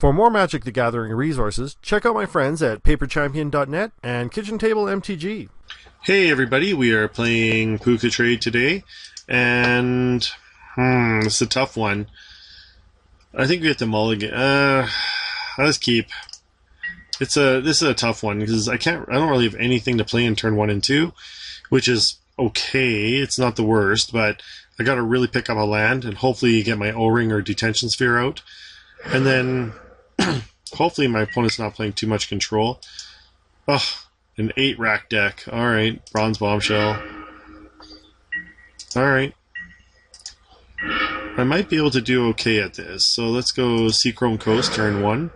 For more Magic the Gathering resources, check out my friends at paperchampion.net and Kitchen Table MTG. Hey everybody, we are playing Pucatrade today, and it's a tough one. I think we have to mulligan. Let's keep. This is a tough one because I don't really have anything to play in turn 1 and 2, which is okay. It's not the worst, but I got to really pick up a land and hopefully get my O-Ring or Detention Sphere out, and then hopefully my opponent's not playing too much control. Oh, an 8-rack deck. All right, Bronze Bombshell. All right. I might be able to do okay at this. So let's go Seachrome Coast, turn 1.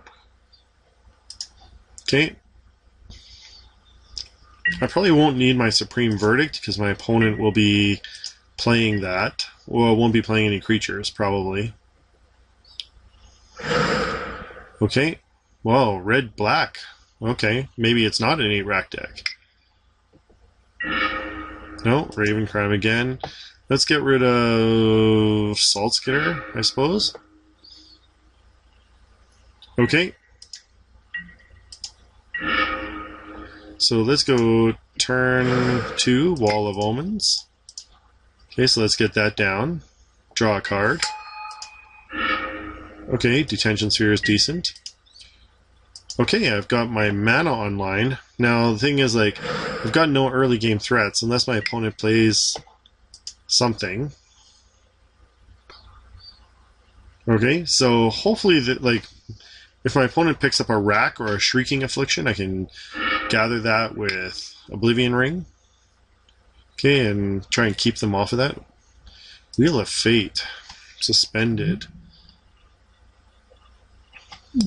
Okay. I probably won't need my Supreme Verdict because my opponent will be playing that. Well, won't be playing any creatures, probably. Okay. Whoa, red-black. Okay, maybe it's not an 8-rack deck. No, Ravencrown again. Let's get rid of Saltskitter, I suppose. Okay. So let's go turn 2, Wall of Omens. Okay, so let's get that down. Draw a card. Okay, Detention Sphere is decent. Okay, I've got my mana online. Now, the thing is, like, I've got no early game threats unless my opponent plays something. Okay, so hopefully, if my opponent picks up a Rack or a Shrieking Affliction, I can gather that with Oblivion Ring. Okay, and try and keep them off of that. Wheel of Fate. Suspended.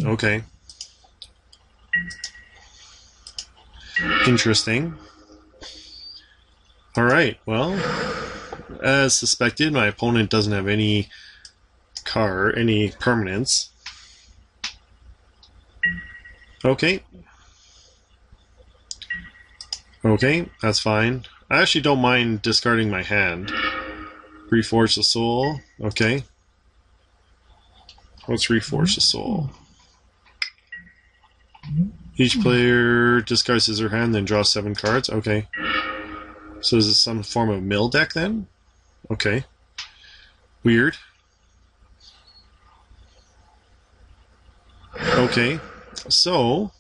Okay. Interesting. Alright, well, as suspected, my opponent doesn't have any permanents. Okay. Okay, that's fine. I actually don't mind discarding my hand. Reforge the Soul. Okay. Let's Reforge the Soul. Each player discards his or her hand, then draws 7 cards. Okay. So is this some form of mill deck then? Okay. Weird. Okay. So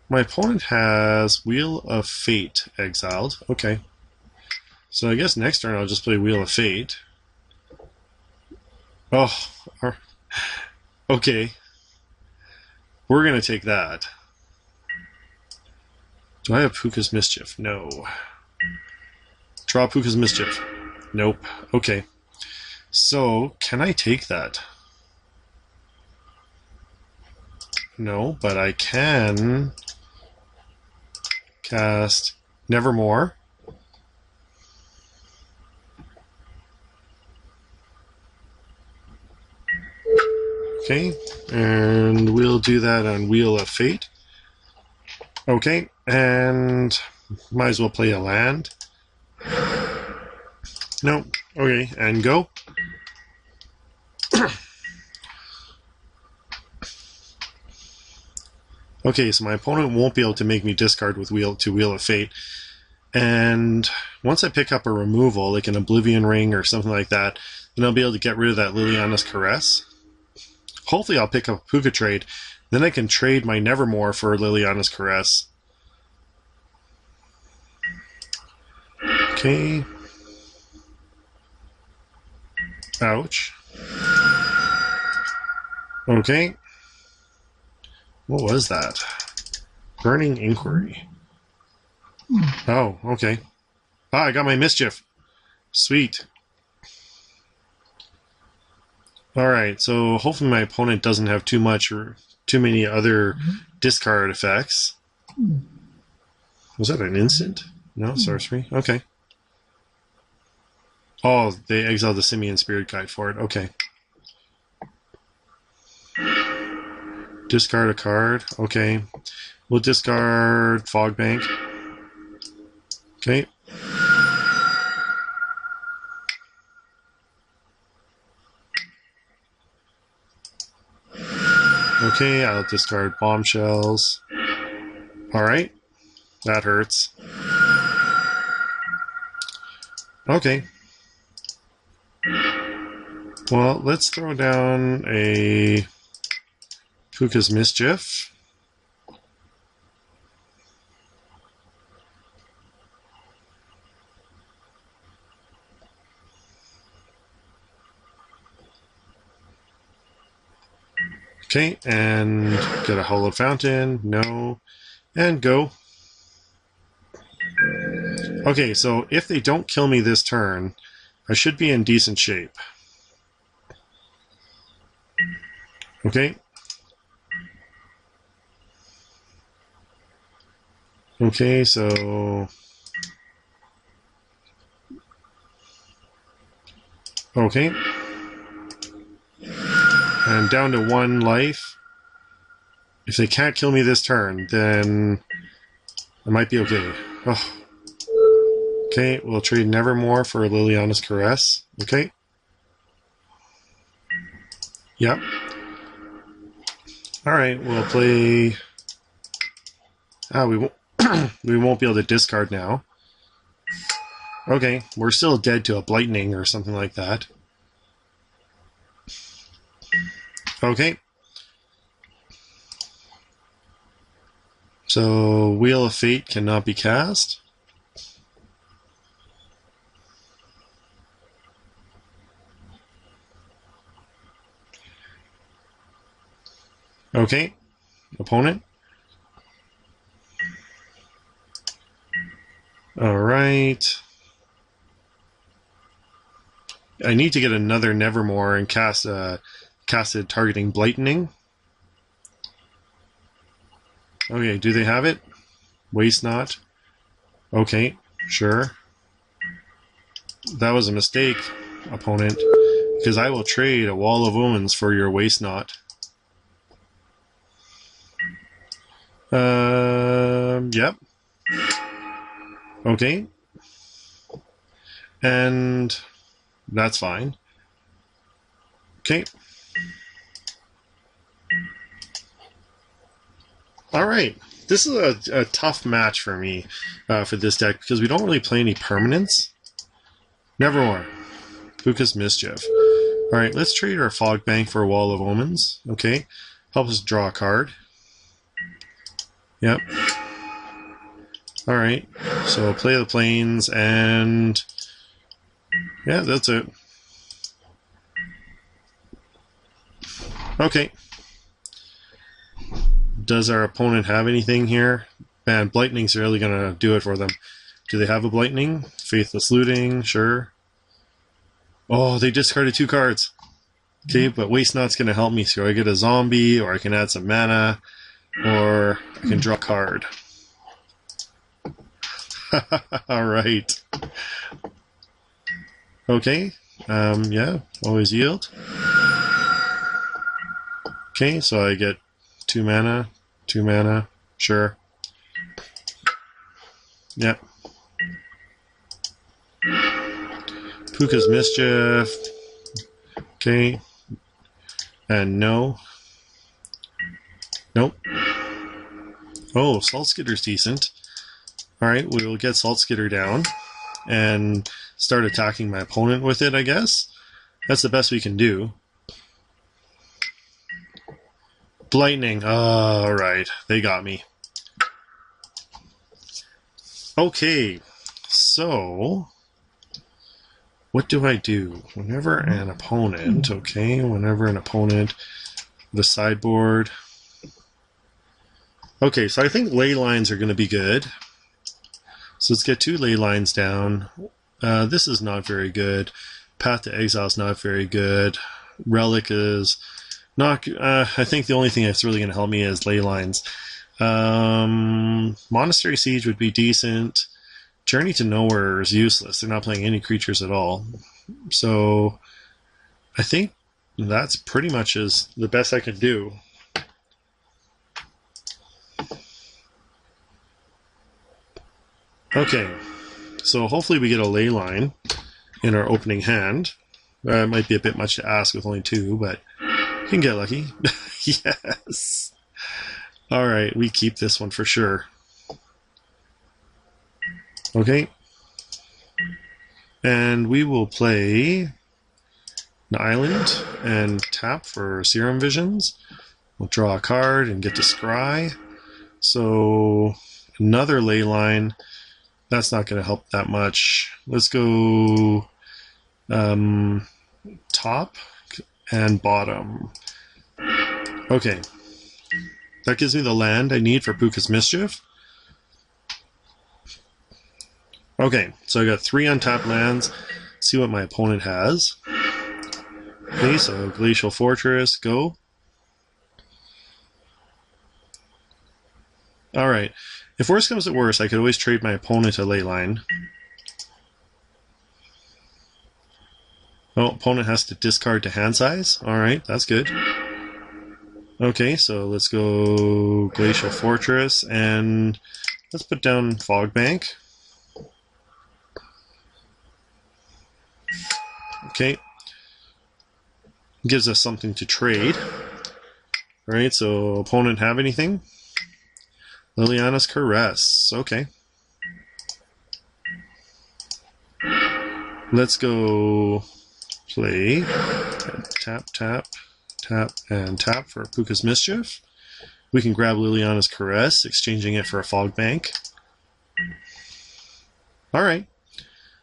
my opponent has Wheel of Fate exiled. Okay. So I guess next turn I'll just play Wheel of Fate. Oh. Okay. We're going to take that. Do I have Puca's Mischief? No. Draw Puca's Mischief. Nope. Okay. So, can I take that? No, but I can cast Nevermore. Okay, and we'll do that on Wheel of Fate. Okay, and might as well play a land. No, okay, and go. Okay, so my opponent won't be able to make me discard with Wheel of Fate. And once I pick up a removal, like an Oblivion Ring or something like that, then I'll be able to get rid of that Liliana's Caress. Hopefully I'll pick up Pucatrade. Then I can trade my Nevermore for Liliana's Caress. Okay. Ouch. Okay. What was that? Burning Inquiry. Oh, okay. Ah, I got my Mischief. Sweet. Alright, so hopefully my opponent doesn't have too much or too many other discard effects. Was that an instant? No, sorcery. Okay. Oh, they exiled the Simian Spirit Guide for it. Okay. Discard a card. Okay. We'll discard Fog Bank. Okay. Okay, I'll discard bombshells. Alright. That hurts. Okay. Well, let's throw down a Puca's Mischief. Okay, and get a Hallowed Fountain. No. And go. Okay, so if they don't kill me this turn, I should be in decent shape. Okay. Okay, so... Okay. And down to 1 life. If they can't kill me this turn, then I might be okay. Oh. Okay, we'll trade Nevermore for Liliana's Caress. Okay. Yep. Alright, we'll play... we won't we won't be able to discard now. Okay, we're still dead to a Blightning or something like that. Okay. So, Wheel of Fate cannot be cast. Okay. Opponent. Alright. I need to get another Nevermore and cast it targeting Blightning. Okay, do they have it? Waste not. Okay, sure. That was a mistake, opponent, because I will trade a Wall of Omens for your Waste not. Yep. Okay. And that's fine. Okay. Alright. This is a tough match for me for this deck because we don't really play any permanents. Nevermore. Puca's Mischief. Alright, let's trade our Fog Bank for a Wall of Omens. Okay. Help us draw a card. Yep. Alright. So play the plains and... yeah, that's it. Okay. Does our opponent have anything here? Man, Blightning's really going to do it for them. Do they have a Blightning? Faithless Looting, sure. Oh, they discarded 2 cards. Okay, but Waste Not's going to help me. So I get a zombie, or I can add some mana, or I can draw a card. Alright. Okay. Yeah, always yield. Okay, so I get 2 mana, 2 mana, sure. Yep. Puca's Mischief. Okay. And no. Nope. Oh, Saltskitter's decent. Alright, we will get Saltskitter down and start attacking my opponent with it, I guess. That's the best we can do. Blightning. Alright, they got me. Okay, so what do I do? Whenever an opponent, the sideboard. Okay, so I think ley lines are going to be good. So let's get 2 ley lines down. This is not very good. Path to Exile is not very good. Relic is not... I think the only thing that's really going to help me is ley lines. Monastery Siege would be decent. Journey to Nowhere is useless. They're not playing any creatures at all. So I think that's pretty much is the best I could do. Okay, so hopefully we get a ley line in our opening hand. It might be a bit much to ask with only 2, but Can get lucky. Yes. Alright, we keep this one for sure. Okay. And we will play an island and tap for Serum Visions. We'll draw a card and get to scry. So another Leyline. That's not going to help that much. Let's go top and bottom. Okay. That gives me the land I need for Puca's Mischief. Okay, so I got 3 untapped lands. Let's see what my opponent has. Okay, so Glacial Fortress, go. Alright, if worse comes to worse, I could always trade my opponent a Leyline. Oh, opponent has to discard to hand size. Alright, that's good. Okay, so let's go Glacial Fortress, and let's put down Fog Bank. Okay. Gives us something to trade. Alright, so opponent have anything? Liliana's Caress. Okay. Let's go play tap, tap, tap, and tap for Puca's Mischief. We can grab Liliana's Caress, exchanging it for a Fog Bank. Alright.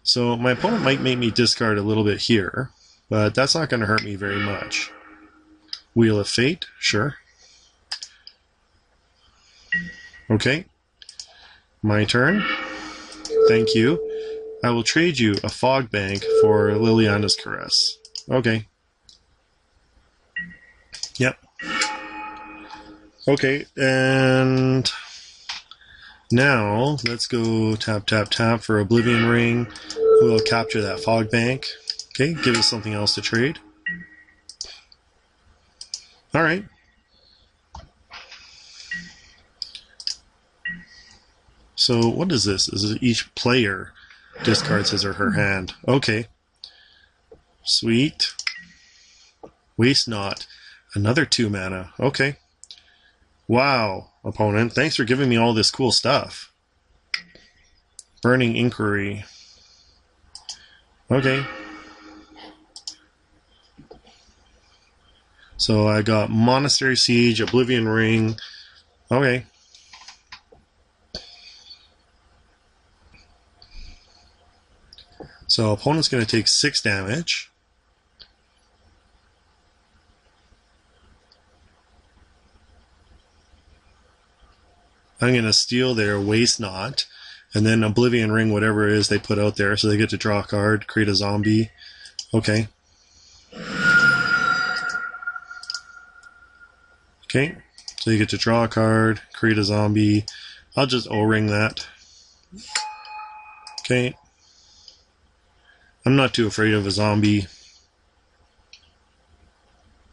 So my opponent might make me discard a little bit here, but that's not going to hurt me very much. Wheel of Fate, sure. Okay. My turn. Thank you. I will trade you a Fog Bank for Liliana's Caress. Okay. Yep. Okay, and now let's go tap, tap, tap for Oblivion Ring. We'll capture that Fog Bank. Okay, give us something else to trade. Alright. So what is this? This is each player discards his or her hand. Okay. Sweet. Waste not. Another 2 mana. Okay. Wow, opponent. Thanks for giving me all this cool stuff. Burning Inquiry. Okay. So I got Monastery Siege, Oblivion Ring. Okay. So opponent's going to take 6 damage. I'm going to steal their Waste Not, and then Oblivion Ring, whatever it is they put out there, so they get to draw a card, create a zombie. Okay. Okay, so you get to draw a card, create a zombie. I'll just O-ring that. Okay. I'm not too afraid of a zombie.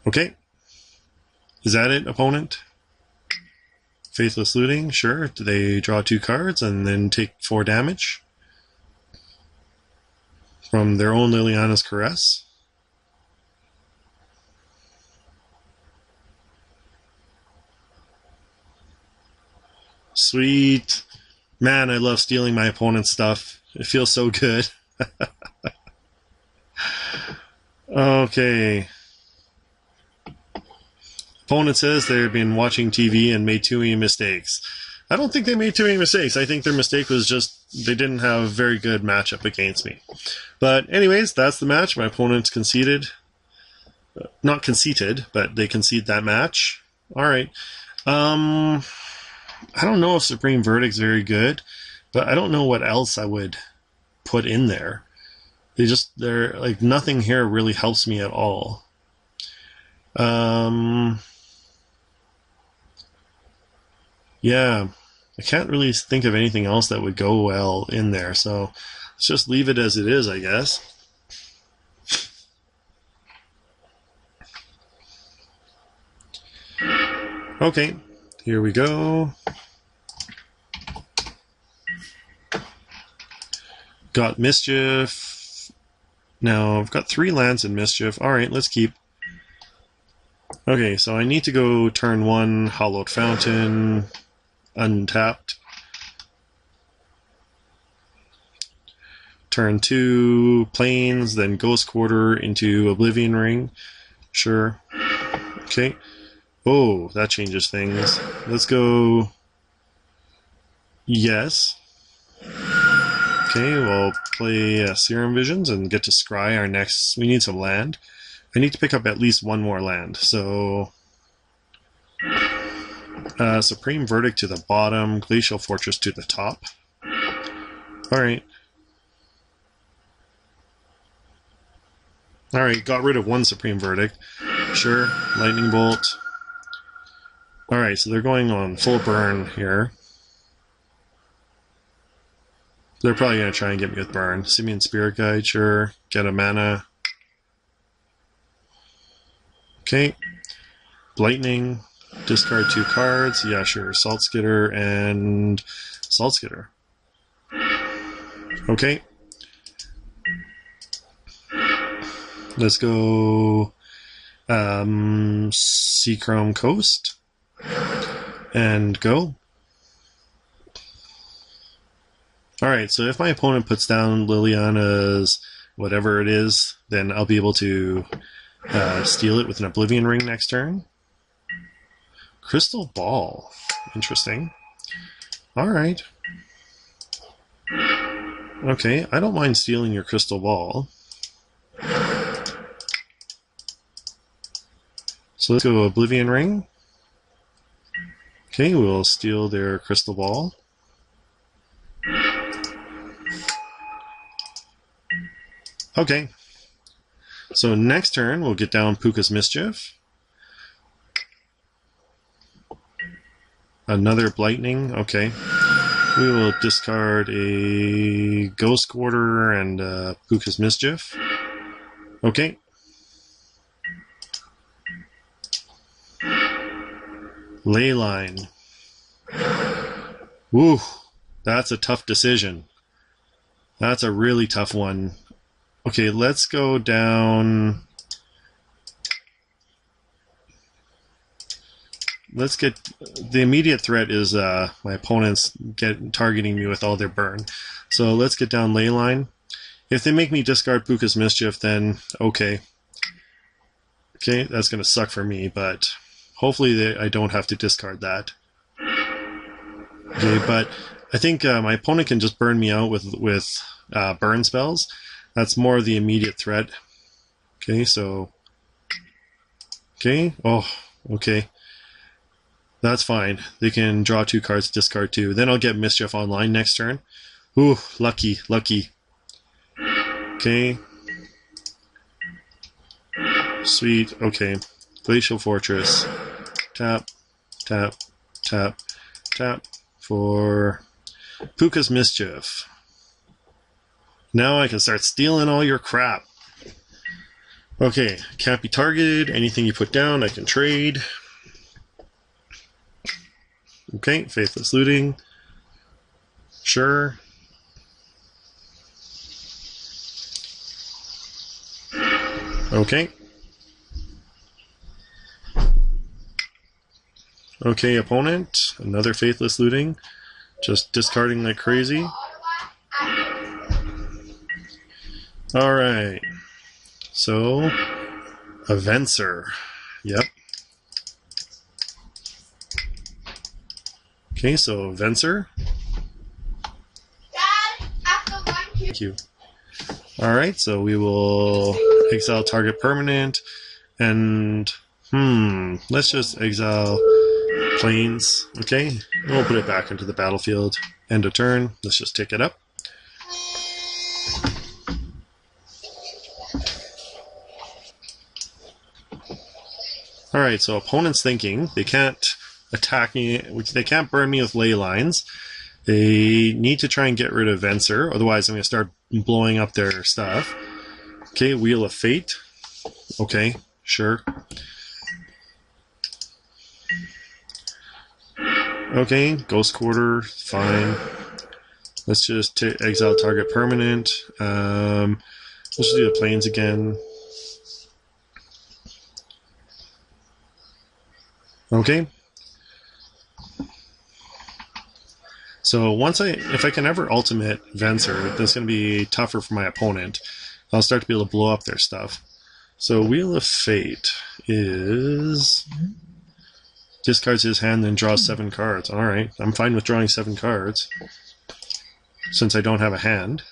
Okay. Is that it, opponent? Faithless Looting, sure. They draw 2 cards and then take 4 damage from their own Liliana's Caress. Sweet. Man, I love stealing my opponent's stuff. It feels so good. Okay. Opponent says they've been watching TV and made too many mistakes. I don't think they made too many mistakes. I think their mistake was just they didn't have a very good matchup against me. But anyways, that's the match. My opponent conceded. Not conceded, but they concede that match. Alright. I don't know if Supreme Verdict's very good, but I don't know what else I would put in there. They're like, nothing here really helps me at all. Yeah, I can't really think of anything else that would go well in there, so let's just leave it as it is, I guess. Okay, here we go. Got Mischief. Now, I've got 3 lands in Mischief. Alright, let's keep. Okay, so I need to go turn 1, Hallowed Fountain, untapped. Turn 2, Plains, then Ghost Quarter into Oblivion Ring. Sure. Okay. Oh, that changes things. Let's go... Yes. Okay, we'll play Serum Visions and get to scry our next... We need some land. I need to pick up at least one more land, so... Supreme Verdict to the bottom, Glacial Fortress to the top. Alright. Alright, got rid of one Supreme Verdict. Sure, Lightning Bolt. Alright, so they're going on full burn here. They're probably going to try and get me with burn. Simian Spirit Guide, sure. Get a mana. Okay. Lightning. Discard 2 cards. Yeah, sure. Saltskitter and Saltskitter. Okay. Let's go Seachrome Coast and go. Alright, so if my opponent puts down Liliana's whatever it is, then I'll be able to steal it with an Oblivion Ring next turn. Crystal Ball. Interesting. Alright. Okay, I don't mind stealing your Crystal Ball. So let's go Oblivion Ring. Okay, we'll steal their Crystal Ball. Okay. So next turn, we'll get down Puca's Mischief. Another Blightning. Okay. We will discard a Ghost Quarter and Puca's Mischief. Okay. Leyline. Woo, that's a tough decision. That's a really tough one. Okay, let's go down. Let's get the immediate threat is my opponents targeting me with all their burn. So let's get down Leyline. If they make me discard Puca's Mischief, then okay. Okay, that's going to suck for me, but hopefully I don't have to discard that. Okay, but I think my opponent can just burn me out with burn spells. That's more of the immediate threat. Okay, so... Okay, oh, okay. That's fine. They can draw 2 cards, discard 2. Then I'll get Mischief online next turn. Ooh, lucky, lucky. Okay. Sweet, okay. Glacial Fortress. Tap, tap, tap, tap for Puca's Mischief. Now I can start stealing all your crap. Okay, can't be targeted. Anything you put down, I can trade. Okay, Faithless Looting. Sure. Okay. Okay, opponent. Another Faithless Looting. Just discarding like crazy. Alright. So, a Venser. Yep. Okay, so Venser. Dad, after lunch. Thank you. Alright, so we will exile target permanent. And, let's just exile Plains. Okay, and we'll put it back into the battlefield. End of turn. Let's just take it up. Alright, so opponent's thinking they can't attack me, they can't burn me with ley lines. They need to try and get rid of Venser, otherwise I'm going to start blowing up their stuff. Okay, Wheel of Fate. Okay, sure. Okay, Ghost Quarter, fine. Let's just exile target permanent. Let's just do the Plains again. Okay. So if I can ever ultimate Venser, that's going to be tougher for my opponent. I'll start to be able to blow up their stuff. So Wheel of Fate is discards his hand and draws 7 cards. Alright, I'm fine with drawing 7 cards since I don't have a hand.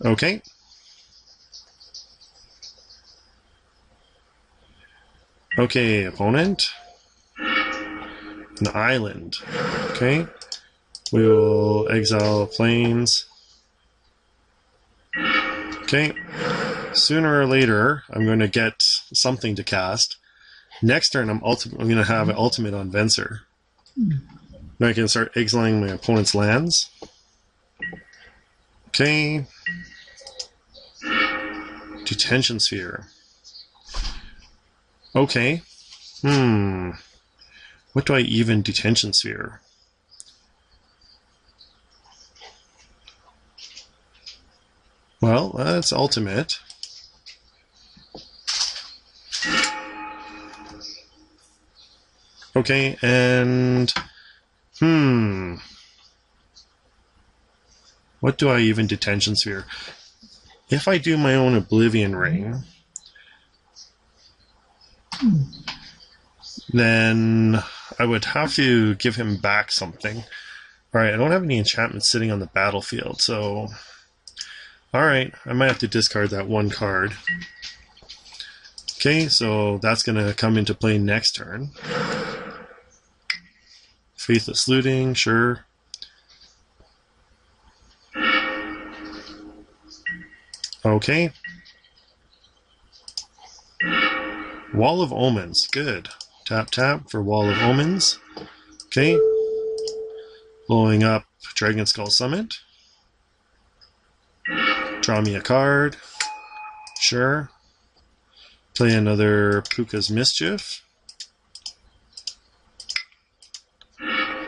Okay. Okay, opponent. An island. Okay. We will exile planes. Okay. Sooner or later, I'm going to get something to cast. Next turn, I'm going to have an ultimate on Venser. Now I can start exiling my opponent's lands. Okay. Detention Sphere. Okay. What do I even Detention Sphere? Well, that's ultimate. Okay, and what do I even Detention Sphere? If I do my own Oblivion Ring, then I would have to give him back something. Alright, I don't have any enchantments sitting on the battlefield, so alright, I might have to discard that 1 card. Okay, so that's going to come into play next turn. Faithless Looting, sure. Okay. Wall of Omens, good. Tap tap for Wall of Omens. Okay. Blowing up Dragon Skull Summit. Draw me a card. Sure. Play another Puca's Mischief.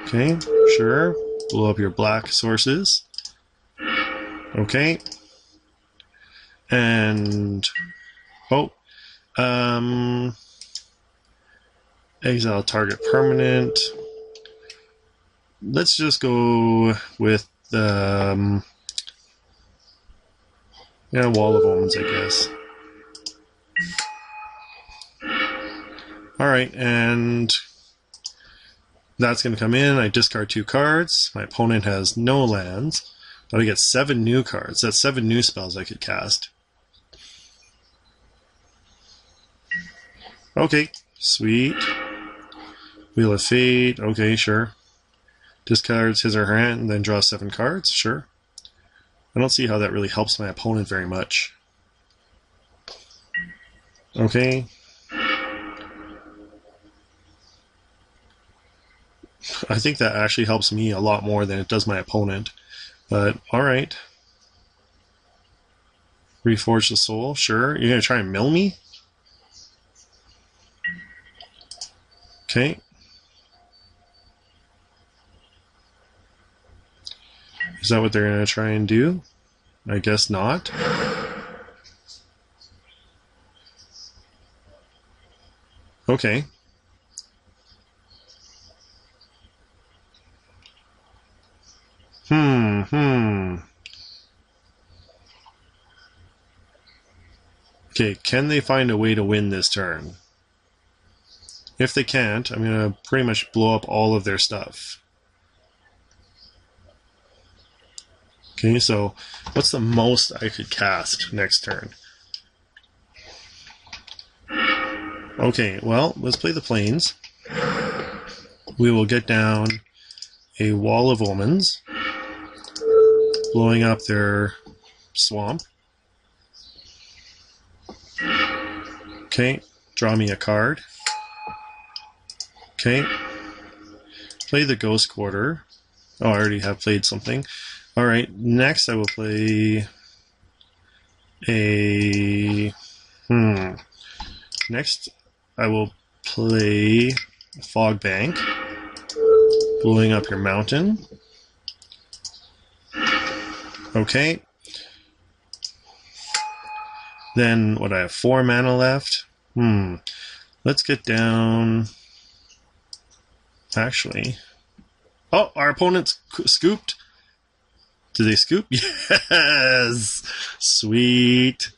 Okay, sure. Blow up your black sources. Okay. And exile target permanent. Let's just go with the Wall of Omens, I guess. Alright, and that's going to come in. I discard 2 cards. My opponent has no lands. But I get 7 new cards. That's 7 new spells I could cast. Okay, sweet. Wheel of Fate, okay, sure. Discards his or her hand, and then draws 7 cards, sure. I don't see how that really helps my opponent very much. Okay. I think that actually helps me a lot more than it does my opponent. But, alright. Reforge the Soul, sure. You're going to try and mill me? Okay. Is that what they're going to try and do? I guess not. Okay. Okay, can they find a way to win this turn? If they can't, I'm going to pretty much blow up all of their stuff. Okay, so what's the most I could cast next turn? Okay, well, let's play the plains. We will get down a Wall of Omens, blowing up their swamp. Okay, draw me a card. Okay. Play the Ghost Quarter. Oh, I already have played something. Alright, next I will play a... Next I will play Fog Bank, blowing up your mountain. Okay. Then, what, I have 4 mana left? Let's get down. Actually. Oh, our opponent's scooped. Did they scoop? Yes! Sweet.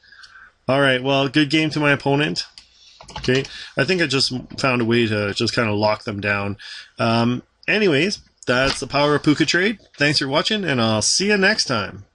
Alright, well, good game to my opponent. Okay, I think I just found a way to just kind of lock them down. Anyways, that's the power of Pucatrade. Thanks for watching, and I'll see you next time.